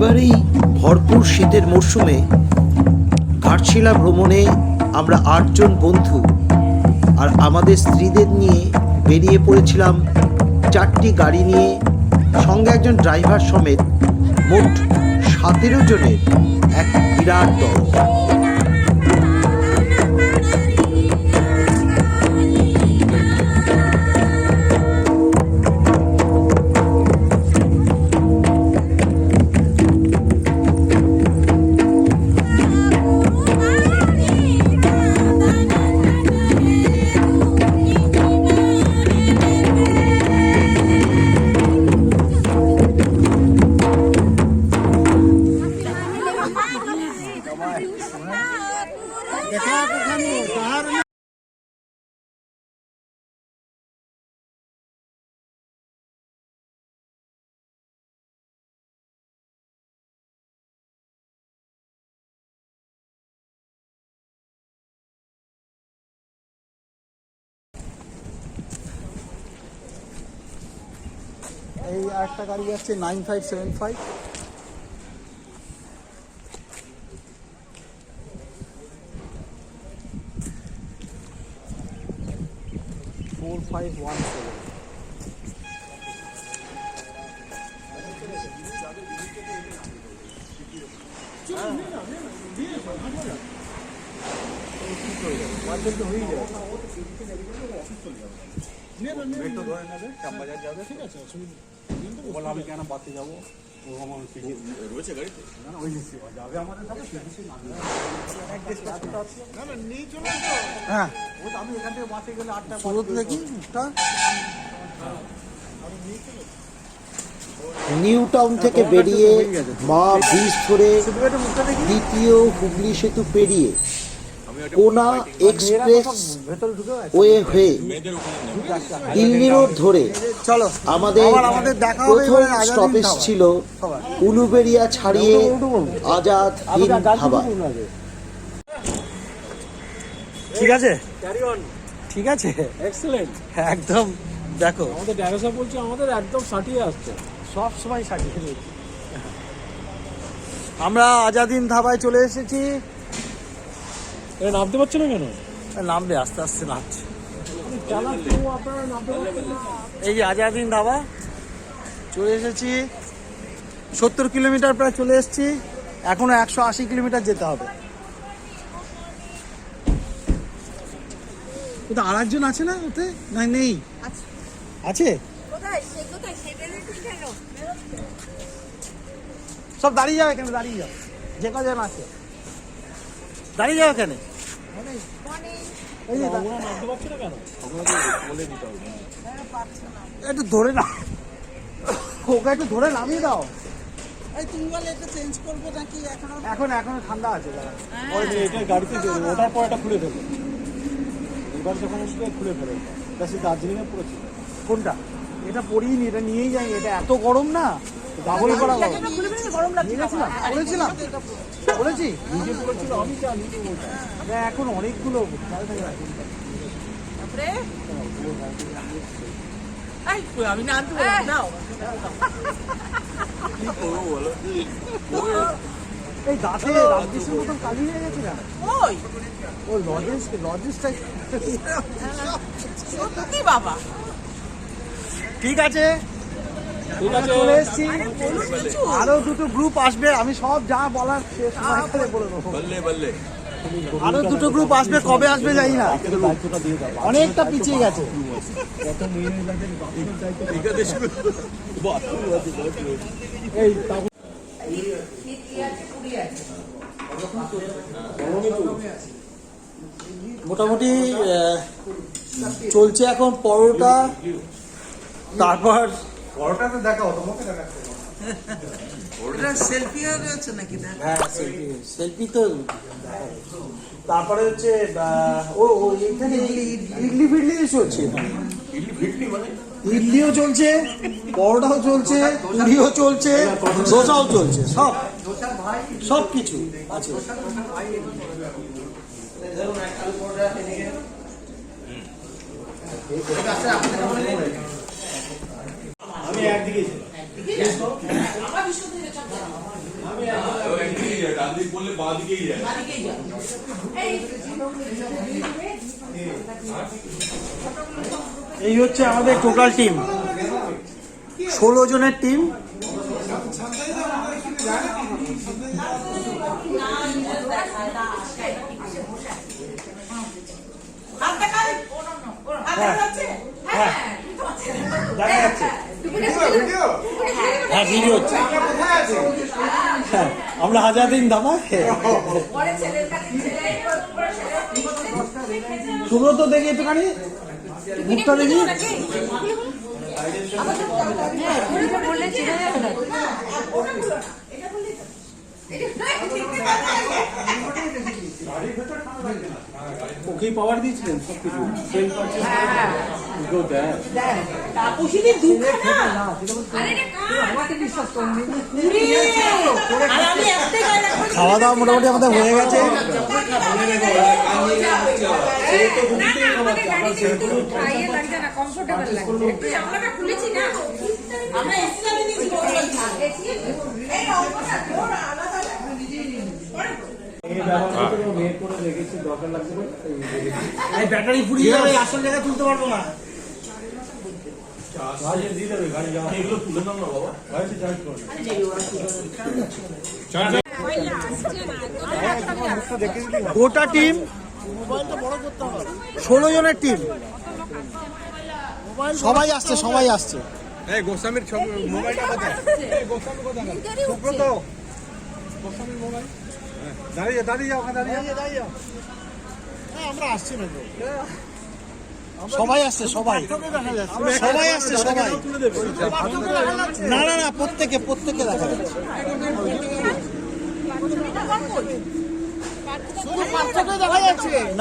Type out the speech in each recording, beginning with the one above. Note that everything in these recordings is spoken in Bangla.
এবার এই ভরপুর শীতের মরশুমে ঘাটশিলা ভ্রমণে আমরা 8 জন বন্ধু আর আমাদের স্ত্রীদের নিয়ে বেরিয়ে পড়েছিলাম 4টি গাড়ি নিয়ে, সঙ্গে একজন ড্রাইভার সমেত মোট 17 জনের এক বিরাট দল। এই একটা গাড়ি যাচ্ছে 9575, আমি কেন বাড়তে যাবো? রয়েছে গাড়িতে না, ওই যাবে আমাদের সাথে। হ্যাঁ, আমি এখান থেকে বাসে গেলে 8টা দেখি। নিউ টাউন থেকে বেরিয়ে মা ব্রিজ ধরে দ্বিতীয় হুগলি সেতু পেরিয়ে কোনা এক্সপ্রেস ওয়ে হয়ে দিল্লি রোড ধরে আমাদের প্রথম স্টপেজ ছিল উলুবেড়িয়া ছাড়িয়ে আজাদ হিন্দ ধাবা। ঠিক আছে, ঠিক আছে, এক্সেলেন্ট, একদম। দেখো আমাদের ড্রাইভার সাহেব বলছে আমাদের একদম সাটিয়ে আসছে, সব সময় সাজিয়ে। আমরা আজাদিন ধাবায় চলে এসেছি। এটা নামতে পারছে না কেন? নামবে, আস্তে আস্তে নামছে। এই যে আজাদিন ধাবা চলে এসেছি। 70 কিলোমিটার প্রায় চলে এসেছি, এখনো 180 কিলোমিটার যেতে হবে। ওটা আর একজন আছে না ওতে? না, নেই। আছে সব দাঁড়িয়ে যাও এখানে, দাঁড়িয়ে যাও, যে কজন আছে দাঁড়িয়ে যাও এখানে। একটু ধরে না, ওকে একটু ধরে নামিয়ে দাও। এখন ঠান্ডা আছে। গাড়িতে ওঠার পর এটা খুলে ফেলবে, এবার যখন খুলে ফেলে দার্জিলিংয়ে পড়েছে। কোনটা? এটা পরিনি, এটা নিয়েই যাই। এটা এত গরম না, গাগল করা বলেছিলাম, বলেছি নিজে বলেছিল, আমি জানি। এখন অনেকগুলো আমি না আনতে বললাম নাও। এই দাঁতে রামকৃষ্ণের মতন কালি হয়ে গেছে না? ওই লজিস্টাই। সত্যি বাবা, ঠিক আছে, চলে এসছি। আরো দুটো গ্রুপ আসবে, আমি সব যা বলার শেষ বলে দেবো। আরো দুটো গ্রুপ আসবে, কবে আসবে জানি না, অনেকটা পিছিয়ে গেছে। মোটামুটি চলছে এখন পরোটা, তারপর পরোটাতে দেখাও, তোমাকে দেখাচ্ছে। সেলফি আছে নাকি? হ্যাঁ, সেলফি তো। তারপরে হচ্ছে এখানে ইডলি ফিডলি চলছে, ইডলিও চলছে, পরোটাও চলছে, পুরিও চলছে, দোসাও চলছে, সব কিছু আছে। আমি একদিকে এই হচ্ছে আমাদের টোটাল টিম, 16 জনের টিম। হ্যাঁ ভিডিও হচ্ছে। হ্যাঁ, আমরা হাজার দিন দামা সুব্রত দেখি একটুখানি মুখটা দেখি। ওকেই পাওয়ার দিয়েছিলেন সব কিছু খাওয়া দাওয়া মোটামুটি আমাদের হয়ে গেছে। ব্যাটারি ফুরিয়ে যাবে, আসল জায়গায় তুলতে পারবো না। গোটা টিম 16 জনের টিম, সবাই আসছে সবাই আসছে। গোস্বামীর মোবাইলটা কোথায়? সুব্রত গোস্বামীর মোবাইল দাঁড়িয়ে দাঁড়িয়ে যাও, ওখানে দাঁড়িয়ে যাও। আমরা আসছি না তো, সবাই আসছে, সবাই সবাই আসছে, সবাই। না না না, প্রত্যেকে দেখা যাচ্ছে।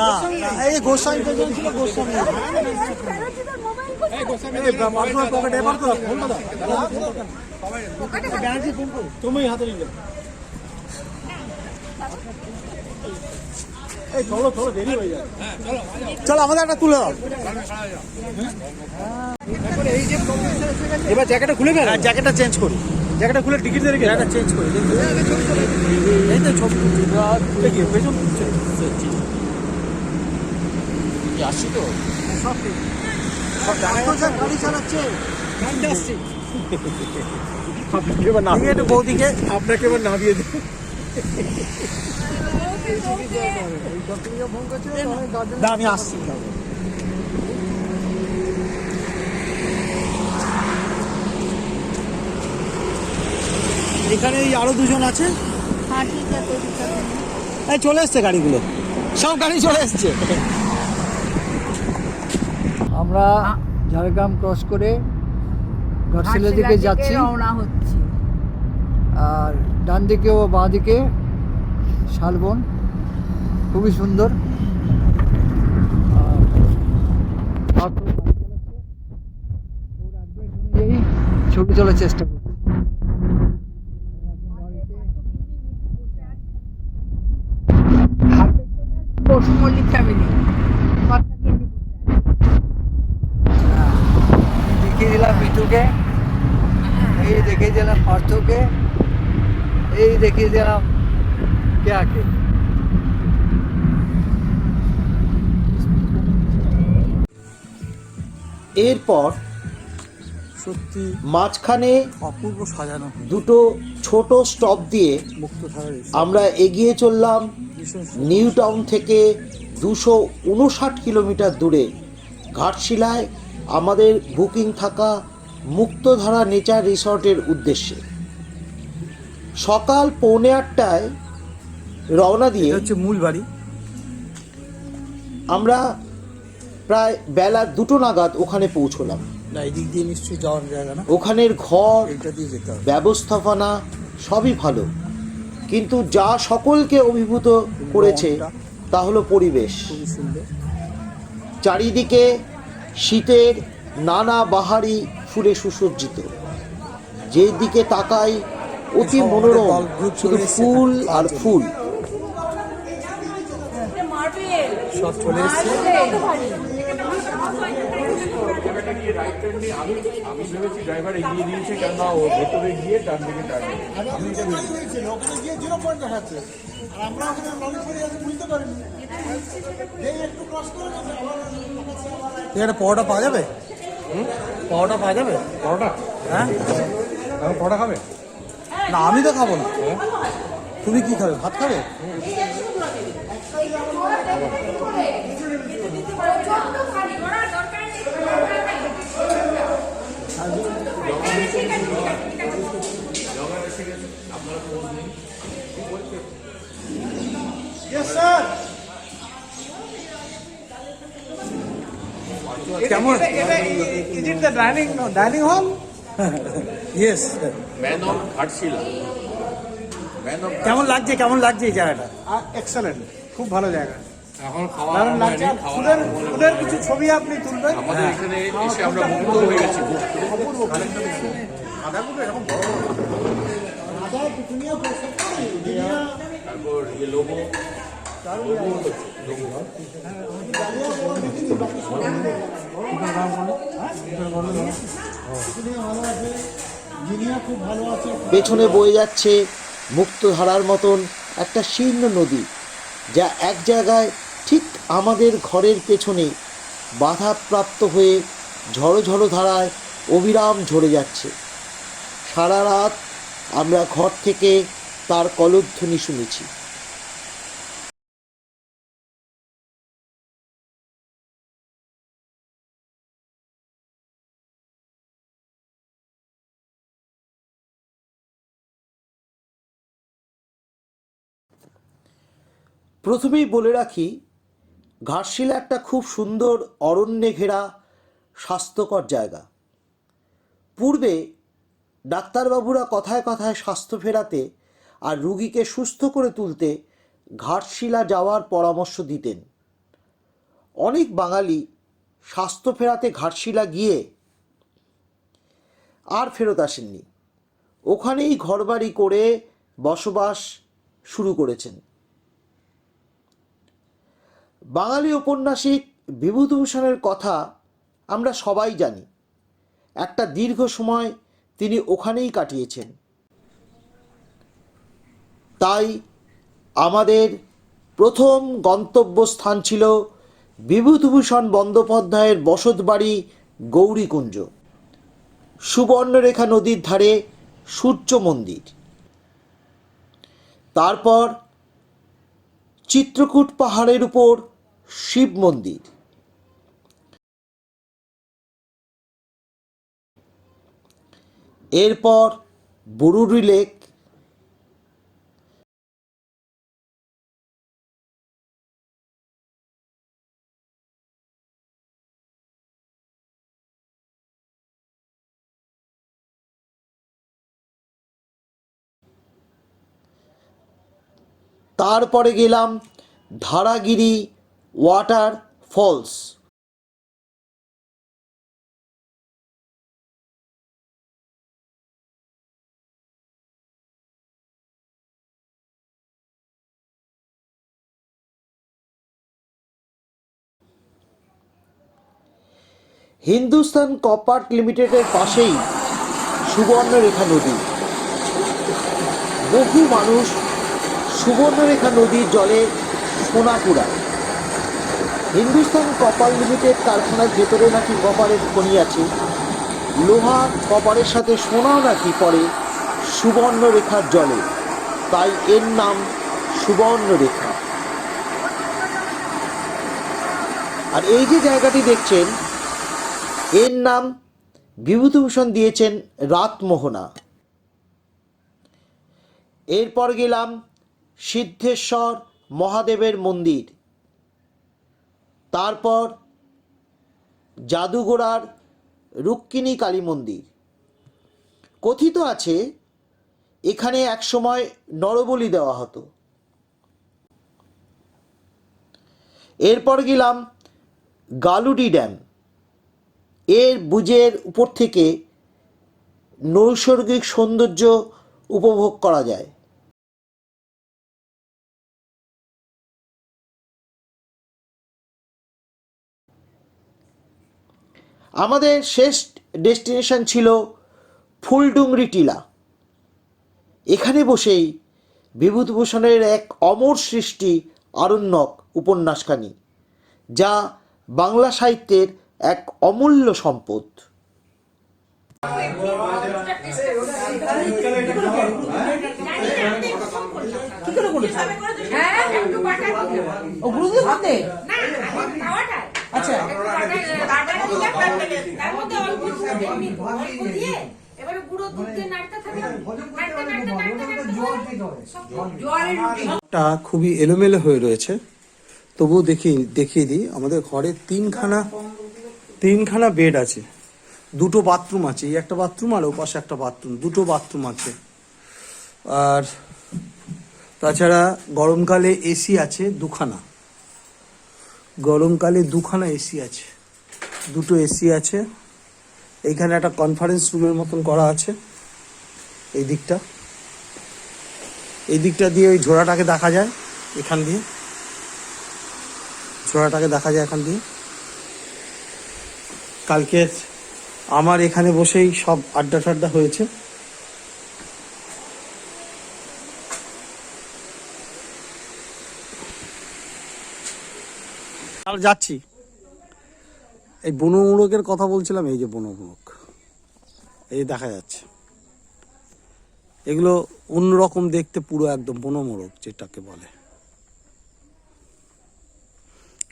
না এই গোস্বামী ছিল, গোস্বামী তুমি হাতে নিলে। চলো আমাদের একটা তুলে দাও। এবার জ্যাকেটটা খুলে গেল, জ্যাকেটটা চেঞ্জ করি, জ্যাকেটটা খুলে টিকিট দিয়ে জ্যাকেটটা চেঞ্জ করি। এই তো ছবি পেছন আসছি তো, সব ঠিক, সব গাড়ি চালাচ্ছে। আপনাকে এবার না একটু বৌদিকে, আপনাকে এবার নামিয়ে দেবে। আমি আসছি। এখানে আরো দুজন আছে। চলে এসছে গাড়িগুলো, সব গাড়ি চলে এসছে। আমরা ঝাড়গ্রাম ক্রস করে ঘাটশিলার দিকে যাচ্ছি, রওনা হচ্ছি। আর ডান দিকে ও বাঁ দিকে শালবন, খুবই সুন্দর। ছবি তোলার চেষ্টা করছি। পশুমল্লিক ফ্যামিলি দেখিয়ে দিলাম মিঠুকে, এই দেখিয়ে দিলাম পার্থকে, এই দেখিয়ে দিলাম কেয়াকে। এরপর সত্যি মাঝখানে অপূর্ব সাজানো দুটো ছোট স্টপ দিয়ে মুক্তধারা আমরা এগিয়ে চললাম ভীষণ নিউ টাউন থেকে 259 কিলোমিটার দূরে ঘাটশিলায় আমাদের বুকিং থাকা মুক্তধারা নেচার রিসর্টের উদ্দেশ্যে। সকাল 7:45 রওনা দিয়ে হচ্ছে মূল বাড়ি। আমরা প্রায় বেলা 2টো নাগাদ ওখানে পৌঁছলাম। না, এই দিক দিয়ে নিশ্চয়ই যাওয়ার জায়গা না, ওখানের ঘর এইটা দিয়ে যেতে হবে। ব্যবস্থাপনা সবই ভালো, কিন্তু যা সকলকে অভিভূত করেছে তা হলো পরিবেশ। খুবই সুন্দর। চারিদিকে শীতের নানা বাহারি ফুলে সুসজ্জিত, যেই দিকে তাকাই অতি মনোরম, শুধু ফুল আর ফুল। সব চলে এসছে। রাইট টার্ন নিয়ে আমি ভেবেছি ড্রাইভার এগিয়ে নিয়েছে কেননা ও ভেতরে গিয়ে ডান দিকে টার্ন আমি এটা ভেবেছি ওখানে গিয়ে 0 পয়েন্ট দেখাচ্ছে আর আমরা ওখানে লঞ্চ করে আছি বুঝতে পারিনি যেই একটু ক্রস করে গেছে আবার এখানে পরোটা পাওয়া যাবে? পরোটা পাওয়া যাবে? পরোটা হ্যাঁ, এখন পরোটা খাবে? না আমি তো খাবো না। তুমি কি খাবে? ভাত খাবে? কেমন? Is it the dining hall? Yes. Man of Ghatshila, man of কেমন লাগছে, কেমন লাগছে এই জায়গাটা? এক্সেলেন্ট, খুব ভালো জায়গা। এখন খাওয়া দারুণ লাগছে। হয়নি, খাওয়া ফুলের ফুলের কিছু ছবি আপনি তুলবেন। আমাদের এখানে এসে আমরা মুগ্ধ হয়ে গেছি। আদাগুলো এরকম বড় বড় আদা পিটুনিয়া তারপর যে লোগো খুব ভালো আছে। পেছনে বয়ে যাচ্ছে মুক্তধারার মতন একটা শীর্ণ নদী, যা এক জায়গায় ঠিক আমাদের ঘরের পেছনে বাধাপ্রাপ্ত হয়ে ঝড়ো ঝড়ো ধারায় অবিরাম ঝরে যাচ্ছে। সারা রাত আমরা ঘর থেকে তার কলধ্বনি শুনেছি। প্রথমেই বলে রাখি, ঘাটশিলা একটা খুব সুন্দর অরণ্যে ঘেরা স্বাস্থ্যকর জায়গা। পূর্বে ডাক্তারবাবুরা কথায় কথায় স্বাস্থ্য ফেরাতে আর রুগীকে সুস্থ করে তুলতে ঘাটশিলা যাওয়ার পরামর্শ দিতেন। অনেক বাঙালি স্বাস্থ্য ফেরাতে ঘাটশিলা গিয়ে আর ফেরত আসেননি, ওখানেই ঘরবাড়ি করে বসবাস শুরু করেছেন। বাঙালি ঔপন্যাসিক বিভূতিভূষণের কথা আমরা সবাই জানি। একটা দীর্ঘ সময় তিনি ওখানেই কাটিয়েছেন। তাই আমাদের প্রথম গন্তব্যস্থান ছিল বিভূতিভূষণ বন্দ্যোপাধ্যায়ের বসতবাড়ি গৌরীকুঞ্জ, সুবর্ণরেখা নদীর ধারে সূর্য মন্দির, তারপর চিত্রকূট পাহাড়ের উপর শিব মন্দির, এরপর বুরুডি লেক, তারপরে গেলাম Dharagiri water false. Hindustan copper লিমিটেডের পাশেই সুবর্ণরেখা নদী। বহু মানুষ সুবর্ণরেখা নদীর জলে সোনা কুড়ায়। হিন্দুস্তান কপার লিমিটেড কারখানার ভেতরে নাকি কপারের খনি আছে। লোহা কপারের সাথে সোনাও নাকি পড়ে সুবর্ণরেখার জলে, তাই এর নাম সুবর্ণরেখা। আর এই যে জায়গাটি দেখছেন, এর নাম বিভূতিভূষণ দিয়েছেন রাতমোহনা। এরপর গেলাম সিদ্ধেশ্বর মহাদেবের মন্দির, তারপর জাদুগোড়ার রুক্মিণী কালী মন্দির। কথিত আছে এখানে একসময় নরবলি দেওয়া হতো। এরপর গেলাম গালুডি ড্যাম। এর বুজের উপর থেকে নৈসর্গিক সৌন্দর্য উপভোগ করা যায়। আমাদের শেষ ডেস্টিনেশন ছিল ফুলডুংরি টিলা। এখানে বসেই বিভূতিভূষণের এক অমর সৃষ্টি আরণ্যক উপন্যাসখানি, যা বাংলা সাহিত্যের এক অমূল্য সম্পদ। ও গুরুদেব হাতে আচ্ছা টা খুবই এলোমেলো হয়ে রয়েছে, তবুও দেখিয়ে দিই। আমাদের ঘরে তিনখানা বেড আছে, দুটো বাথরুম আছে, এই একটা বাথরুম আর ও পাশে একটা বাথরুম, দুটো বাথরুম আছে। আর তাছাড়া গরমকালে এসি আছে দুখানা, গরমকালে দুখানা এসি আছে, দুটো এসি আছে। এইখানে একটা কনফারেন্স রুমের মতন করা আছে। এই দিকটা দিয়ে ওই ঝোড়াটাকে দেখা যায়, এখান দিয়ে ঝোড়াটাকে দেখা যায় এখান দিয়ে। কালকে আমার এখানে বসেই সব আড্ডা টাড্ডা হয়েছে। যাচ্ছি, এই বনমূলকের কথা বলছিলাম, এই যে বনমূলক, এই দেখা যাচ্ছে। এগুলো অন্যরকম দেখতে, পুরো একদম বনমূলক যেটাকে বলে।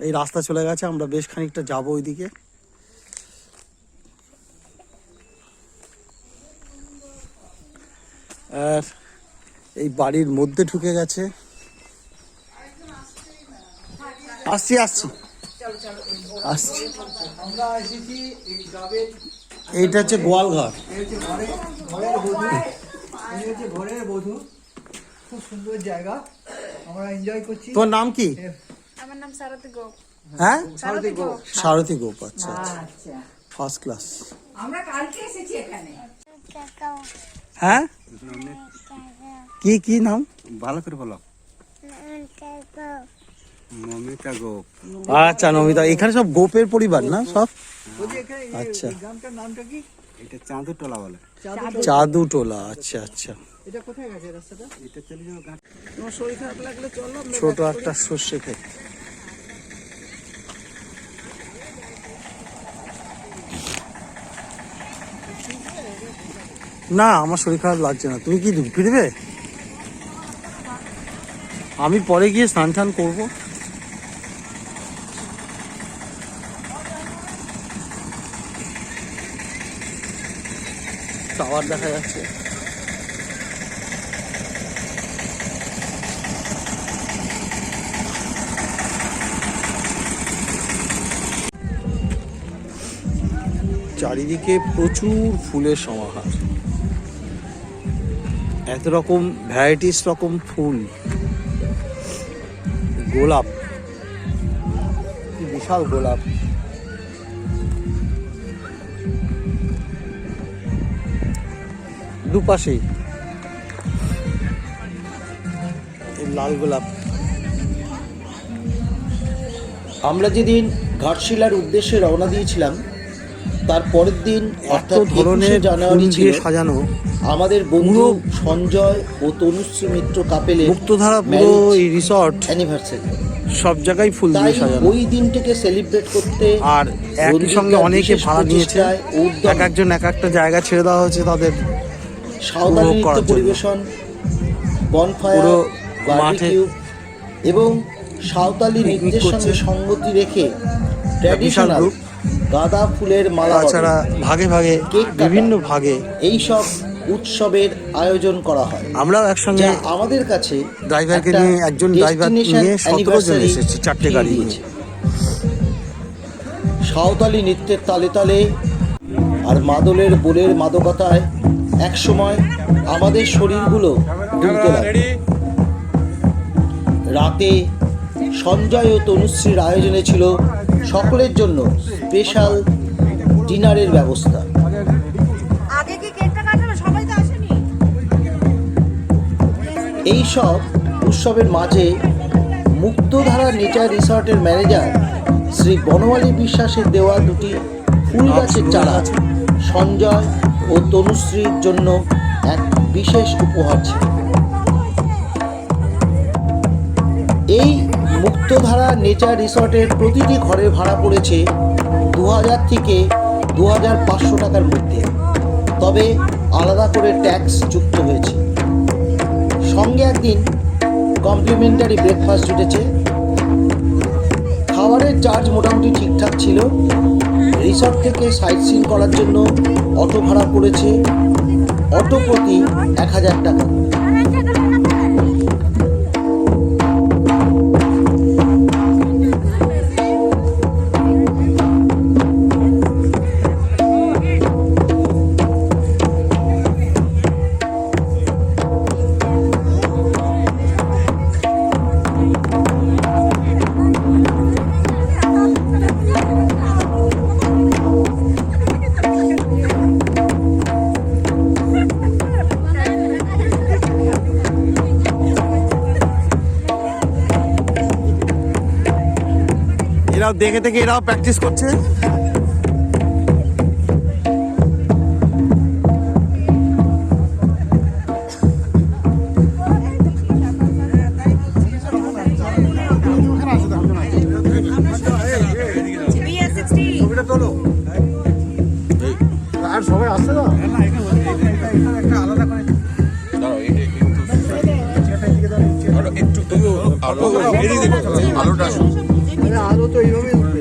এই রাস্তা চলে গেছে, আমরা বেশ খানিকটা যাবো ওইদিকে। আর এই বাড়ির মধ্যে ঢুকে গেছে। আসছি এইটা হচ্ছে গোয়ালঘর। ঘরের বধূ, খুব সুন্দর জায়গা, আমরা এনজয় করছি। তোমার নাম কি? আমার নাম সারথী গোপ। হ্যাঁ, সারথী গোপ। আচ্ছা, ফার্স্ট ক্লাস। আমরা কালকে এসেছি এখানে। হ্যাঁ, কি নাম? ভালো করে বলো। নমিতা গোপ। আচ্ছা, নমিতা। এখানে সব গোপের পরিবার না সব? আচ্ছা, গ্রামটার নামটা কি? এটা চাঁদুটোলা বলে। চাঁদুটোলা। আচ্ছা। এটা কোথায় গেছে রাস্তাটা? এটা চলে যাও ঘাট। তোমার শরীর খারাপ লাগলে চলো, ছোট একটা সর্ষে ক্ষেত। না, আমার শরীর খারাপ লাগছে না। তুমি কি ফিরবে? আমি পরে গিয়ে স্নান টান করবো। টাওয়ার দেখা যাচ্ছে। চারিদিকে প্রচুর ফুলের সমাহার, এত রকম ভ্যারাইটিস রকম ফুল। গোলাপ, বিশাল গোলাপ। দুপাশেই লাল গোলাপ। আমরা যেদিন ঘাটশিলার উদ্দেশ্যে রওনা দিয়েছিলাম, তার পরের দিন অর্থাৎ ধরনের 21শে জানুয়ারি ফুল দিয়ে সাজানো আমাদের বন্ধু সঞ্জয় ও তনুশ্রী মিত্র কাপেলের মুক্তধারা পুরো এই রিসর্ট অ্যানিভার্সারি। সব জায়গায় ফুল দিয়ে সাজানো। ওই দিনটাকে সেলিব্রেট করতে আর একই সঙ্গে অনেকে ভাড়া নিয়েছে, এক একজন এক একটা জায়গা ছেড়ে দেওয়া হয়েছে তাদের সাঁওতালি নৃত্য পরিবেশন, বনফায়ার, বারবিকিউ এবং সাঁওতালি নৃত্যের সঙ্গে সঙ্গতি রেখে ট্র্যাডিশনাল গাঁদা ফুলের মালা, তাছাড়া ভাগে ভাগে বিভিন্ন ভাগে এইসব উৎসবের আয়োজন করা হয়। আমরাও একসঙ্গে আমাদের কাছে ড্রাইভারকে নিয়ে, একজন ড্রাইভার নিয়ে 17 জন এসেছি, 4টে গাড়ি নিয়ে। সাঁওতালি নৃত্যের তালে তালে আর মাদলের বোলের মাদকতায় একসময় আমাদের শরীরগুলো দুলতে লাগে। রাতে সঞ্জয় ও তনুশ্রীর আয়োজনে ছিল সকলের জন্য স্পেশাল ডিনারের ব্যবস্থা। আগে কি কেকটা কাটালো? সবাই তো আসেনি। এই সব উৎসবের মাঝে মুক্তধারা নেচার রিসর্টের ম্যানেজার শ্রী বনমালী বিশ্বাসের দেওয়া দুটি ফুল গাছের চারা সঞ্জয় ও তনুশ্রীর জন্য এক বিশেষ উপহার ছিল। এই মুক্তধারা নেচার রিসর্টের প্রতিটি ঘরে ভাড়া পড়েছে 2000 থেকে 2500 টাকার মধ্যে, তবে আলাদা করে ট্যাক্স যুক্ত হয়েছে। সঙ্গে একদিন কমপ্লিমেন্টারি ব্রেকফাস্ট জুটেছে। খাবারের চার্জ মোটামুটি ঠিকঠাক ছিল। রিসর্ট থেকে সাইট সিন করার জন্য অটো ভাড়া পড়েছে অটো প্রতি 1000 টাকা। এরাও দেখে থেকে এরাও প্র্যাকটিস করছে। আর সবাই আসছে না একটা আলাদা করে আলো তো এইভাবেই উঠবে।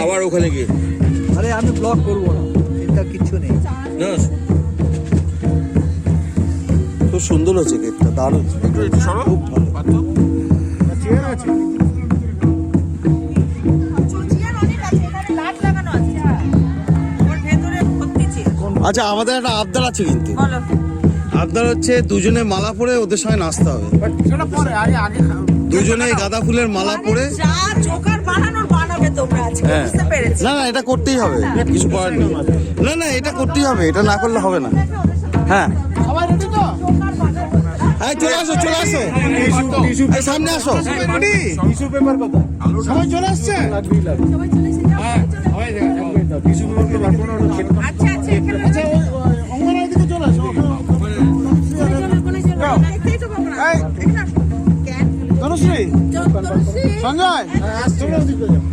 আবার ওখানে গিয়ে আরে আমি ব্লগ করবো না, চিন্তা কিচ্ছু নেই। খুব সুন্দর হচ্ছে কেকটা, দারুণ, খুব ভালো। চেয়ার আছে আচ্ছা, আমাদের একটা আবদার আছে কিন্তু। আবদার হচ্ছে দুজনে মালা পরে ওদের সঙ্গে নাচতে হবে। সেটা পরে, আগে আগে দুজনে গাঁদা ফুলের মালা পরে। হ্যাঁ, না না, এটা করতেই হবে, কিছু করার নেই। না না, এটা করতেই হবে, এটা না করলে হবে না। হ্যাঁ, সবাই রেডি তো? এই চলে আসো, চলে আসো, এই সামনে আসো। টিস্যু পেপার কথা সবাই চলে আসছে। হ্যাঁ, টিস্যু পেপার আচ্ছা আচ্ছা আচ্ছা, অঙ্গনের দিকে চলে আসো। তনুশ্রী, সঞ্জয়, তোমরা ওদিকে যাও।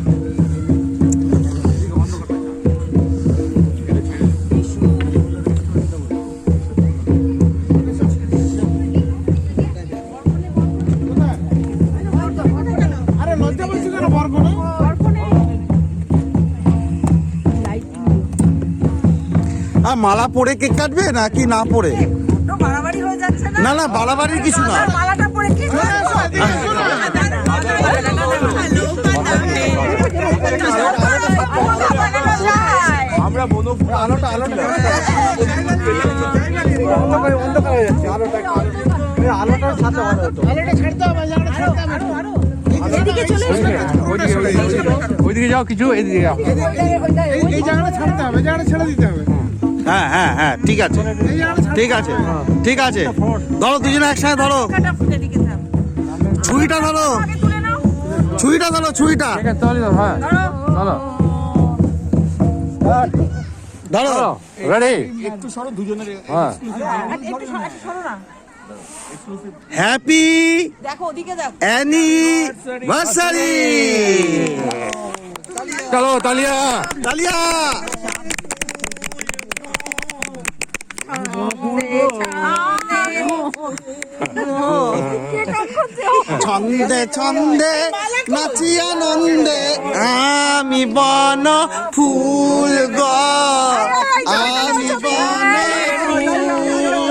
আরে লজ্জা বলছি কেন? বরকনে আর মালা পরে কেক কাটবে নাকি না পরে? বাড়াবাড়ি হয়ে যাচ্ছে না? না না, বাড়াবাড়ির কিছু না। মালাটা পরে কি আমরা আলোটা অন্ধকার হয়ে যাচ্ছে। আলোটার সাথে ভালো হতো। আলোটা ছাড়তে হবে, আলোটা ছাড়তে হবে। এদিকে চলে এসো না। ওইদিকে যাও, কিছু এদিকে যাও। এই জায়গাটা ছাড়তে হবে, এই জায়গাটা ছেড়ে দিতে হবে। হ্যাঁ হ্যাঁ হ্যাঁ, ঠিক আছে, ঠিক আছে, ঠিক আছে। ধরো, দুজনে একসাথে ধরো, এদিকে থাম। ছুরিটা ধরো, আগে তুলে নাও। ছুরিটা ধরো, ছুরিটা হ্যাঁ, চলো ধরো। রেডি। একটু সরো দুজনের। হ্যাঁ, একটু সরো না। হ্যাপি দেখো ওদিকে দেখো। অ্যানিভার্সারি। চলো তালিয়া। তালিয়া। ছন্দে ছন্দে নাচি আনন্দে আমি বন ফুল গো, আমি বন ফুল।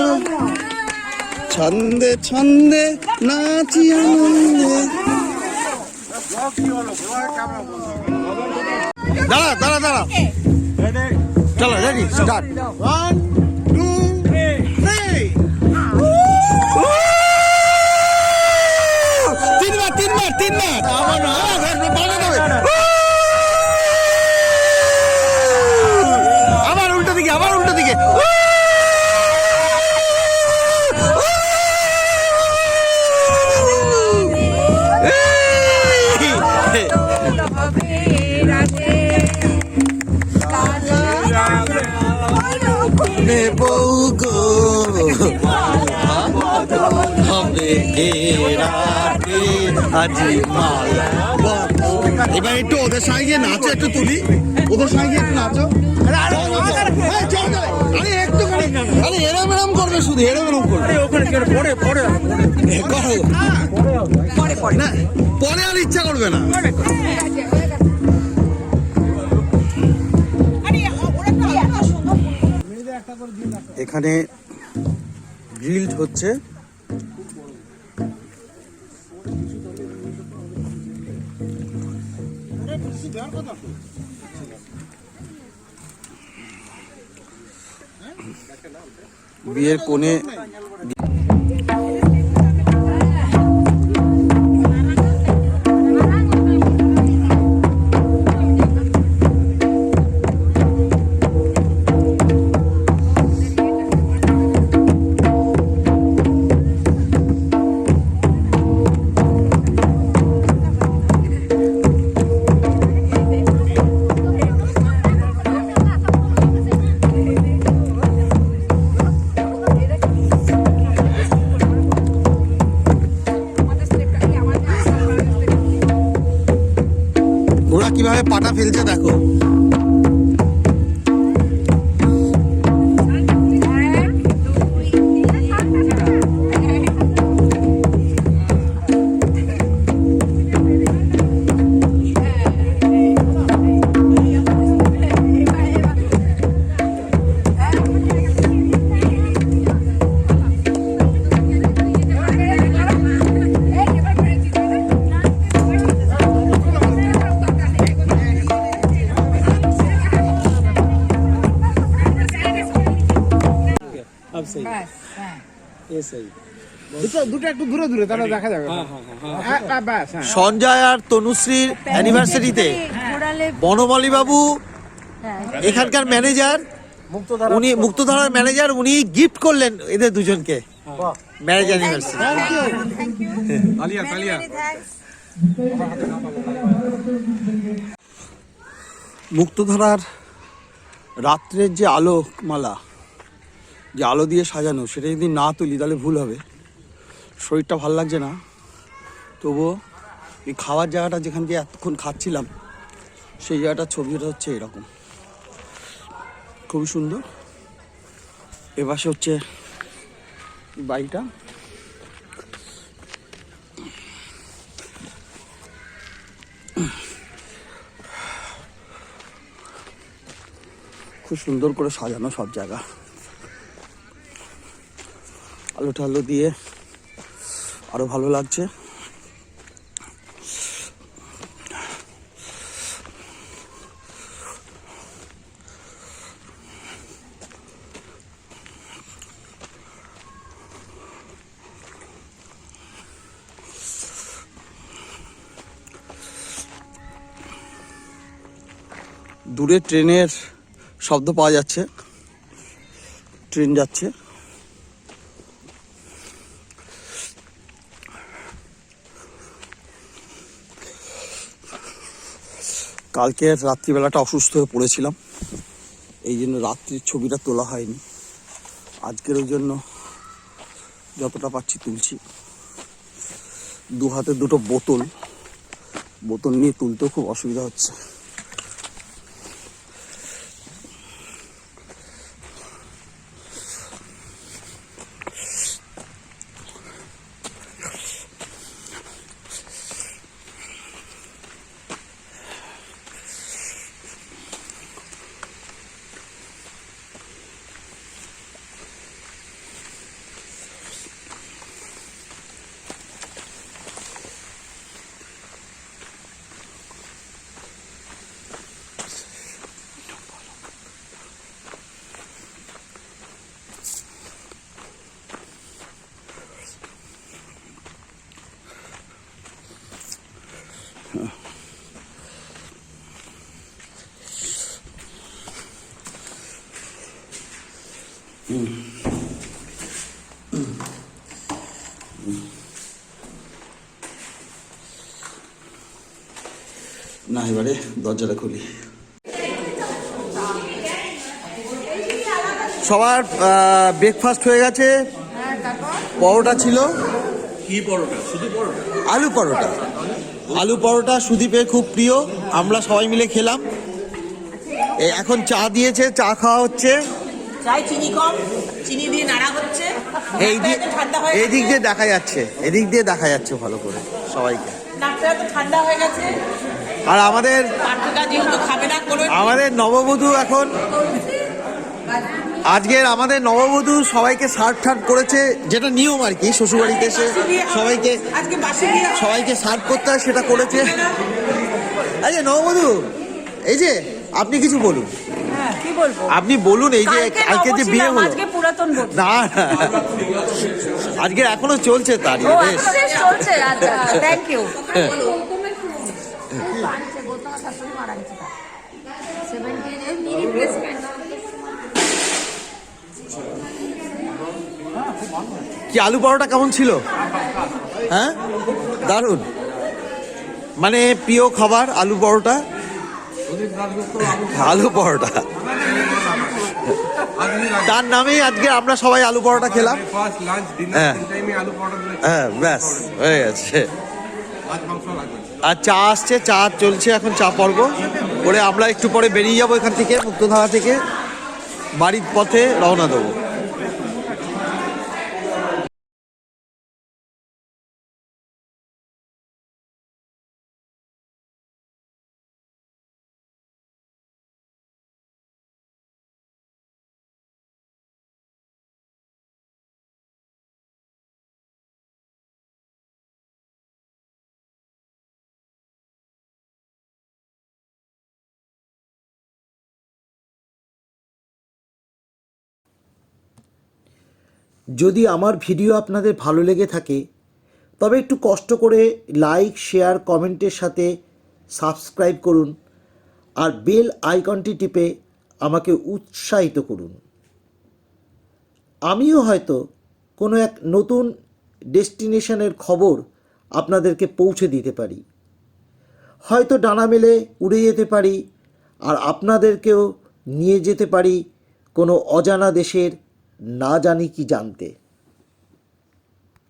ছন্দে ছন্দে নাচি আনন্দে। দাঁড়া দাঁড়া দাঁড়া, চলো রেডি, স্টার্ট। 1 2 3। তিনবার আবার না, আবার উল্টো দিকে, আবার উল্টো দিকে। রে বউ গো হবে এরাতে আজি মালা এবার একটু ওদের সঙ্গে নাচো, একটু তুলি ওদের সঙ্গে একটু নাচো। আরে একটু আরে এরম এরম করবে, শুধু এরম এরম করবে। না পরে আর ইচ্ছা করবে না। এখানে গ্রিলড হচ্ছে। বিয়ের কোণে ওরা কিভাবে পাটা ফেলছে দেখো। দুটো একটু দূরে দূরে তাহলে দেখা যাবে। সঞ্জয় আর তনুশ্রীর অ্যানিভার্সারিতে বনমালী বাবু এখানকার ম্যানেজার, উনি মুক্তধারার ম্যানেজার, উনি গিফট করলেন এদের দুজনকে ম্যারেজ অ্যানিভার্সারি। মুক্তধারার রাত্রের যে আলোকমালা, যে আলো দিয়ে সাজানো, সেটা যদি না তুলি তাহলে ভুল হবে। শরীরটা ভালো লাগছে না, তবুও এই খাওয়ার জায়গাটা যেখান দিয়ে এতক্ষণ খাচ্ছিলাম সেই জায়গাটার ছবিটা হচ্ছে এরকম, খুবই সুন্দর। এপাশে হচ্ছে বাড়িটা, খুব সুন্দর করে সাজানো সব জায়গা, আলো টালো দিয়ে আরো ভালো লাগছে। দূরে ট্রেনের শব্দ পাওয়া যাচ্ছে, ট্রেন যাচ্ছে। কালকে রাত্রিবেলাটা অসুস্থ হয়ে পড়েছিলাম, এই জন্য রাত্রির ছবিটা তোলা হয়নি। আজকের ওই জন্য যতটা পারছি তুলছি। দু হাতে দুটো বোতল নিয়ে তুলতেও খুব অসুবিধা হচ্ছে। না এবারে দরজাটা খুলি। সবার ব্রেকফাস্ট হয়ে গেছে। পরোটা ছিল, কি পরোটা? শুধু পরোটা? আলু পরোটা। আলু পরোটা সুদীপের খুব প্রিয়, আমরা সবাই মিলে খেলাম। এখন চা দিয়েছে, চা খাওয়া হচ্ছে। চাই চিনি কম, চিনি দিয়ে নাড়া হচ্ছে। এই দিক ঠান্ডা হয়ে এই দিক দিয়ে দেখা যাচ্ছে, এদিক দিয়ে দেখা যাচ্ছে ভালো করে সবাইকে। নাকটা তো ঠান্ডা হয়ে গেছে। আর আমাদের পার্টিটা যেহেতু খাবে না কোনো আমাদের নববধূ এখন আজকের আমাদের নববধূ সবাইকে সার্ভ টার্ভ করেছে, যেটা নিয়ম আর কি, শ্বশুরবাড়িতে এসে সবাইকে আজকে বাসি দিয়ে সবাইকে সার্ভ করতে হয়, সেটা করেছে। এই যে নববধূ, এই যে আপনি কিছু বলুন। হ্যাঁ কি বলবো, আপনি বলুন, এই যে কালকে যে বিয়ে হলো। আজকে পুরাতন বউ। না না, আজকে এখনো চলছে তারই ও বেশ। এখন চলছে, আচ্ছা থ্যাংক ইউ। কি আলু পরোটা কেমন ছিল? হ্যাঁ দারুণ, মানে প্রিয় খাবার আলু পরোটা। আলু পরোটা তার নামেই আজকে আমরা সবাই আলু পরোটা খেলাম। ফার্স্ট লাঞ্চ হ্যাঁ। ডিনার টাইমে আলু পরোটা দিলে হ্যাঁ ব্যাস হয়ে গেছে। আজ মাংস লাগবে। আর চা আসছে, চা চলছে এখন, চা পর্ব করে আমরা একটু পরে বেরিয়ে যাবো এখান থেকে, মুক্তধারা থেকে বাড়ির পথে রওনা দেবো। যদি আমার ভিডিও আপনাদের ভালো লেগে থাকে তবে একটু কষ্ট করে লাইক, শেয়ার, কমেন্টের সাথে সাবস্ক্রাইব করুন আর বেল আইকনটি টিপে আমাকে উৎসাহিত করুন। আমিও হয়তো কোনো এক নতুন ডেস্টিনেশনের খবর আপনাদেরকে পৌঁছে দিতে পারি, হয়তো ডানা মেলে উড়ে যেতে পারি আর আপনাদেরকেও নিয়ে যেতে পারি কোনো অজানা দেশের না জানি কি জানতে।